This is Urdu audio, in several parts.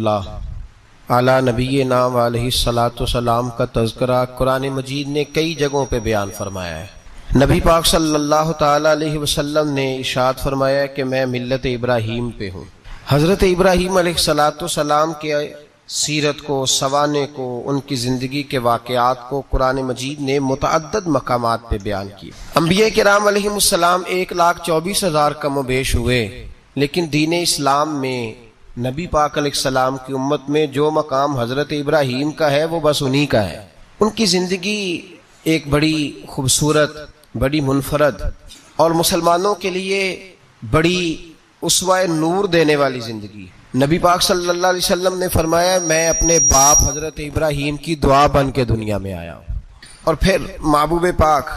اللہ اعلیٰ نبینا و علیہ الصلاۃ والسلام کا تذکرہ قرآن مجید نے کئی جگہوں پہ بیان فرمایا ہے۔ نبی پاک صلی اللہ تعالیٰ علیہ وسلم نے ارشاد فرمایا کہ میں ملت ابراہیم پہ ہوں۔ حضرت ابراہیم علیہ الصلاۃ والسلام کے سیرت کو، سوانح کو، ان کی زندگی کے واقعات کو قرآن مجید نے متعدد مقامات پہ بیان کیا۔ انبیاء کرام علیہم السلام 1,24,000 کم و بیش ہوئے، لیکن دین اسلام میں نبی پاک علیہ السلام کی امت میں جو مقام حضرت ابراہیم کا ہے وہ بس انہی کا ہے۔ ان کی زندگی ایک بڑی خوبصورت، بڑی منفرد اور مسلمانوں کے لیے بڑی اسوہ نور دینے والی زندگی۔ نبی پاک صلی اللہ علیہ وسلم نے فرمایا میں اپنے باپ حضرت ابراہیم کی دعا بن کے دنیا میں آیا ہوں۔ اور پھر محبوب پاک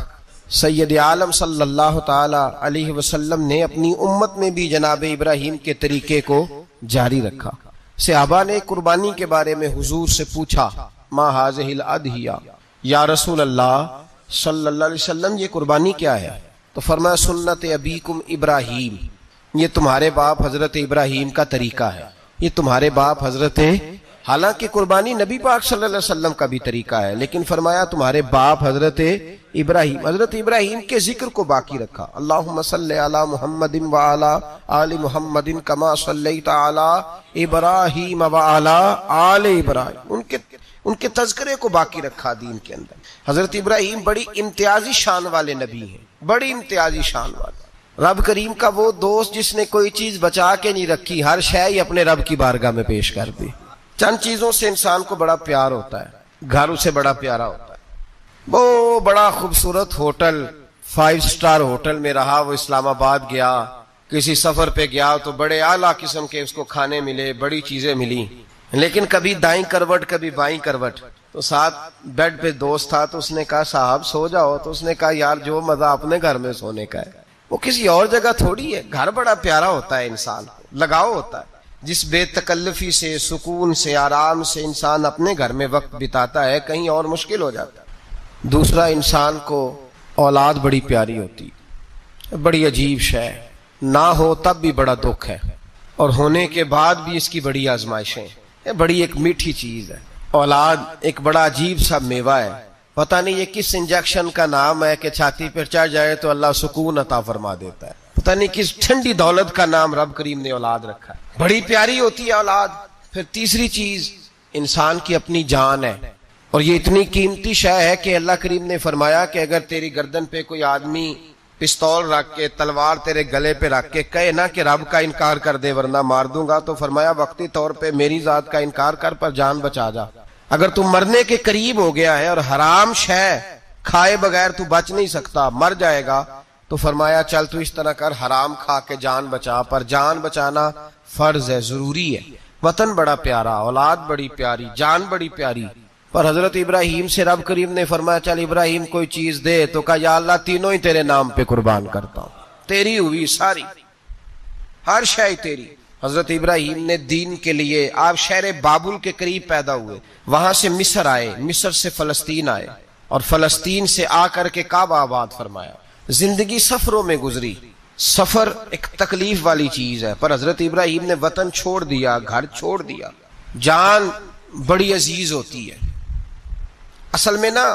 سید عالم صلی اللہ تعالی علیہ وسلم نے اپنی امت میں بھی جناب ابراہیم کے طریقے کو جاری رکھا۔ صحابہ نے قربانی کے بارے میں حضور سے پوچھا ما ہذہ الاضحیہ، یا رسول اللہ صلی اللہ علیہ وسلم یہ قربانی کیا ہے؟ تو فرمایا سنت ابیکم ابراہیم، یہ تمہارے باپ حضرت ابراہیم کا طریقہ ہے، یہ تمہارے باپ حضرت، حالانکہ قربانی نبی پاک صلی اللہ علیہ وسلم کا بھی طریقہ ہے، لیکن فرمایا تمہارے باپ حضرت ابراہیم، حضرت ابراہیم کے ذکر کو باقی رکھا۔ اللہم صلی علی محمد وعلی آل محمد کما صلیت علی ابراہیم وعلی آل ابراہیم، ان کے تذکرے کو باقی رکھا دین کے اندر۔ حضرت ابراہیم بڑی امتیازی شان والے نبی ہیں، بڑی امتیازی شان والے۔ رب کریم کا وہ دوست جس نے کوئی چیز بچا کے نہیں رکھی، ہر شے ہی اپنے رب کی بارگاہ میں پیش کر دی۔ چند چیزوں سے انسان کو بڑا پیار ہوتا ہے، گھر اسے بڑا پیارا ہوتا ہے۔ وہ بڑا خوبصورت ہوٹل، 5 سٹار ہوٹل میں رہا، وہ اسلام آباد گیا، کسی سفر پہ گیا تو بڑے اعلیٰ قسم کے اس کو کھانے ملے، بڑی چیزیں ملی، لیکن کبھی دائیں کروٹ کبھی بائیں کروٹ، تو ساتھ بیڈ پہ دوست تھا تو اس نے کہا صاحب سو جاؤ، تو اس نے کہا یار جو مزہ اپنے گھر میں سونے کا ہے وہ کسی اور جگہ تھوڑی ہے۔ گھر بڑا پیارا ہوتا ہے، انسان لگاؤ ہوتا ہے، جس بے تکلفی سے، سکون سے، آرام سے انسان اپنے گھر میں وقت بتاتا ہے کہیں اور مشکل ہو جاتا ہے۔ دوسرا، انسان کو اولاد بڑی پیاری ہوتی، بڑی عجیب شے، نہ ہو تب بھی بڑا دکھ ہے، اور ہونے کے بعد بھی اس کی بڑی آزمائشیں، یہ بڑی ایک میٹھی چیز ہے۔ اولاد ایک بڑا عجیب سا میوہ ہے، پتہ نہیں یہ کس انجیکشن کا نام ہے کہ چھاتی پر چڑھ جائے تو اللہ سکون عطا فرما دیتا ہے، پتہ نہیں کس ٹھنڈی دولت کا نام رب کریم نے اولاد رکھا ہے، بڑی پیاری ہوتی ہے اولاد۔ پھر تیسری چیز انسان کی اپنی جان ہے، اور یہ اتنی قیمتی شے ہے کہ اللہ کریم نے فرمایا کہ اگر تیری گردن پہ کوئی آدمی پستول رکھ کے، تلوار تیرے گلے پہ رکھ کے کہے نا کہ رب کا انکار کر دے ورنہ مار دوں گا، تو فرمایا وقتی طور پہ میری ذات کا انکار کر پر جان بچا جا۔ اگر تو مرنے کے قریب ہو گیا ہے اور حرام شے کھائے بغیر تو بچ نہیں سکتا، مر جائے گا، تو فرمایا چل تو اس طرح کر حرام کھا کے جان بچا، پر جان بچانا فرض ہے، ضروری ہے۔ وطن بڑا پیارا، اولاد بڑی پیاری، جان بڑی پیاری، پر حضرت ابراہیم سے رب کریم نے فرمایا چل ابراہیم کوئی چیز دے، تو کہا یا اللہ تینوں ہی تیرے نام پہ قربان کرتا ہوں، تیری ہوئی ساری، ہر شے تیری۔ حضرت ابراہیم نے دین کے لیے، آپ شہر بابل کے قریب پیدا ہوئے، وہاں سے مصر آئے، مصر سے فلسطین آئے، اور فلسطین سے آ کر کے کعبہ آباد فرمایا۔ زندگی سفروں میں گزری، سفر ایک تکلیف والی چیز ہے، پر حضرت ابراہیم نے وطن چھوڑ دیا، گھر چھوڑ دیا۔ جان بڑی عزیز ہوتی ہے اصل میں نا،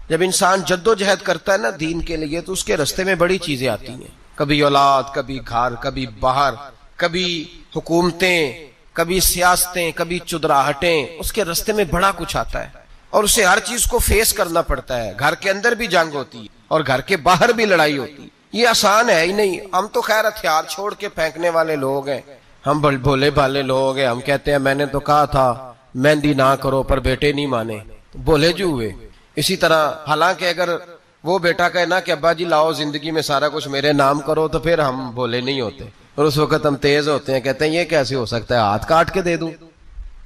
جب انسان جد و جہد کرتا ہے نا دین کے لیے تو اس کے رستے میں بڑی چیزیں آتی ہیں، کبھی اولاد، کبھی گھر، کبھی باہر، کبھی حکومتیں، کبھی سیاستیں، کبھی چدراہٹیں، اس کے رستے میں بڑا کچھ آتا ہے اور اسے ہر چیز کو فیس کرنا پڑتا ہے۔ گھر کے اندر بھی جنگ ہوتی ہے اور گھر کے باہر بھی لڑائی ہوتی ہے، یہ آسان ہے ہی نہیں۔ ہم تو خیر ہتھیار چھوڑ کے پھینکنے والے لوگ ہیں، ہم بھولے بھالے لوگ ہیں، ہم کہتے ہیں میں نے تو کہا تھا مہندی نہ کرو پر بیٹے نہیں مانے، بولے جو ہوئے۔ اسی طرح حالانکہ اگر وہ بیٹا کہے نا کہ ابا جی لاؤ زندگی میں سارا کچھ میرے نام کرو، تو پھر ہم بولے نہیں ہوتے، اور اس وقت ہم تیز ہوتے ہیں، کہتے ہیں یہ کیسے ہو سکتا ہے، ہاتھ کاٹ کے دے دوں۔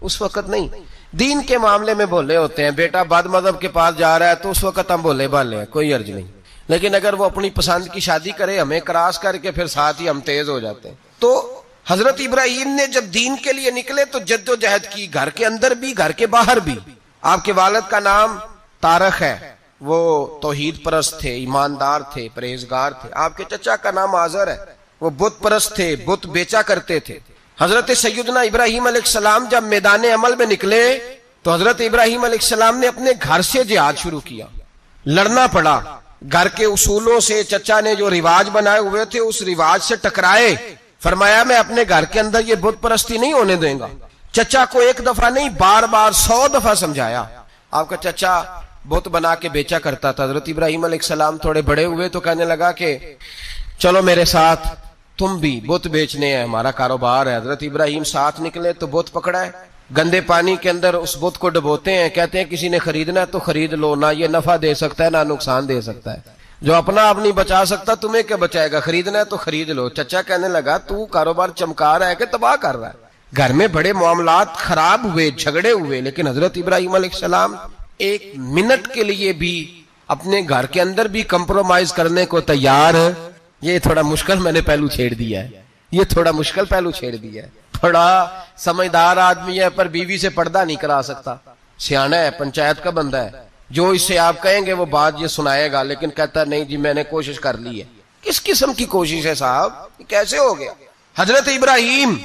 اس وقت نہیں، دین کے معاملے میں بولے ہوتے ہیں، بیٹا بد مذہب کے پاس جا رہا ہے تو اس وقت ہم بولے بھالے ہیں، کوئی عرض نہیں، لیکن اگر وہ اپنی پسند کی شادی کرے ہمیں کراس کر کے، پھر ساتھ ہی ہم تیز ہو جاتے ہیں۔ تو حضرت ابراہیم نے جب دین کے لیے نکلے تو جد و جہد کی، گھر کے اندر بھی گھر کے باہر بھی۔ آپ کے والد کا نام تارخ ہے، وہ توحید پرست تھے، ایماندار تھے، پرہیزگار تھے۔ آپ کے چچا کا نام آزر ہے، وہ بت پرست تھے، بت بیچا کرتے تھے۔ حضرت سیدنا ابراہیم علیہ السلام جب میدان عمل میں نکلے تو حضرت ابراہیم علیہ السلام نے اپنے گھر سے جہاد شروع کیا. لڑنا پڑا گھر کے اصولوں سے. چچا نے جو رواج بنائے ہوئے تھے اس رواج سے ٹکرائے. فرمایا میں اپنے گھر کے اندر یہ بت پرستی نہیں ہونے دیں گا. چچا کو ایک دفعہ نہیں بار بار 100 دفعہ سمجھایا. آپ کا چچا بت بنا کے بیچا کرتا تھا. حضرت ابراہیم علیہ السلام تھوڑے بڑے ہوئے تو کہنے لگا کہ چلو میرے ساتھ تم بھی بت بیچنے ہیں, ہمارا کاروبار ہے. حضرت ابراہیم ساتھ نکلے تو بت پکڑا ہے. گندے پانی کے اندر اس بت کو ڈبوتے ہیں. کہتے ہیں کسی نے خریدنا ہے تو خرید لو, نہ یہ نفع دے سکتا ہے نہ نقصان دے سکتا ہے. جو اپنا آپ نہیں بچا سکتا تمہیں کیا بچائے گا, خریدنا ہے تو خرید لو. چچا کہنے لگا تو کاروبار چمکا رہا ہے کہ تباہ کر رہا ہے. گھر میں بڑے معاملات خراب ہوئے, جھگڑے ہوئے, لیکن حضرت ابراہیم علیہ السلام ایک منٹ کے لیے بھی اپنے گھر کے اندر بھی کمپرومائز کرنے کو تیار. یہ تھوڑا مشکل میں نے پہلو چھیڑ دیا ہے, یہ تھوڑا مشکل پہلو چھیڑ دیا ہے. بڑا سمجھدار آدمی ہے پر بیوی سے پردہ نہیں کرا سکتا. سیانا ہے, پنچایت کا بندہ ہے, جو اس سے آپ کہیں گے وہ بات یہ سنائے گا, لیکن کہتا نہیں جی میں نے کوشش کر لی ہے. کس قسم کی کوشش ہے صاحب, کیسے ہو گیا؟ حضرت ابراہیم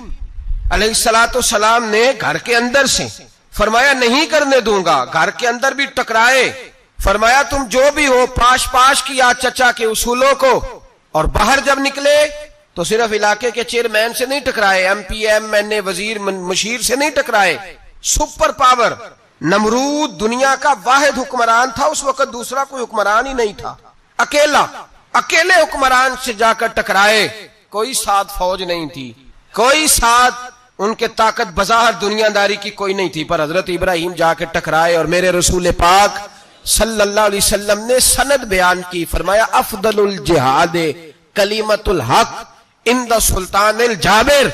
علیہ السلام نے گھر کے اندر سے فرمایا نہیں کرنے دوں گا. گھر کے اندر بھی ٹکرائے. فرمایا تم جو بھی ہو پاش کیا چچا کے اصولوں کو. اور باہر جب نکلے تو صرف علاقے کے چیئرمین سے نہیں ٹکرائے, ایم پی ایم این اے وزیر مشیر سے نہیں ٹکرائے. سپر پاور نمرود دنیا کا واحد حکمران تھا اس وقت, دوسرا کوئی حکمران ہی نہیں تھا. اکیلے حکمران سے جا کر ٹکرائے. کوئی ساتھ فوج نہیں تھی, کوئی ساتھ ان کے طاقت بظاہر دنیا داری کی کوئی نہیں تھی, پر حضرت ابراہیم جا کے ٹکرائے. اور میرے رسول پاک صلی اللہ علیہ وسلم نے سند بیان کی. فرمایا افضل الجہاد کلمۃ الحق عند سلطان الجابر.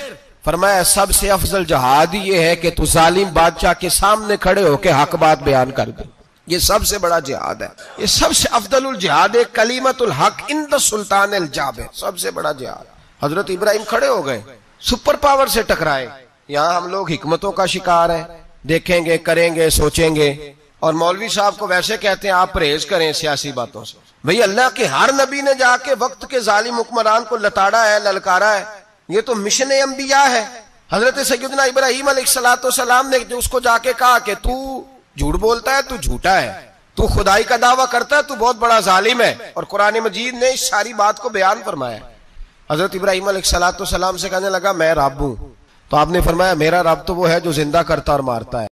فرمایا سب سے افضل جہاد یہ ہے کہ تو ظالم بادشاہ کے سامنے کھڑے ہو کے حق بات بیان کر دے. یہ سب سے بڑا جہاد ہے, یہ سب سے افضل الجہاد کلمۃ الحق عند سلطان الجابر, سب سے بڑا جہاد. حضرت ابراہیم کھڑے ہو گئے, سپر پاور سے ٹکرائے. یہاں ہم لوگ حکمتوں کا شکار ہیں, دیکھیں گے کریں گے سوچیں گے, اور مولوی صاحب کو ویسے کہتے ہیں آپ پرہیز کریں سیاسی باتوں سے. بھئی اللہ کے ہر نبی نے جا کے وقت کے ظالم حکمران کو لتاڑا ہے, للکارا ہے. یہ تو مشن انبیاء ہے. حضرت سیدنا ابراہیم علیہ السلام نے جو اس کو جا کے کہا کہ تو جھوٹ بولتا ہے, تو جھوٹا ہے, تو خدائی کا دعویٰ کرتا ہے, تو بہت بڑا ظالم ہے. اور قرآن مجید نے اس ساری بات کو بیان فرمایا. حضرت ابراہیم علیہ السلام سے کہنے لگا میں رب ہوں. تو آپ نے فرمایا میرا رب تو وہ ہے جو زندہ کرتا اور مارتا ہے.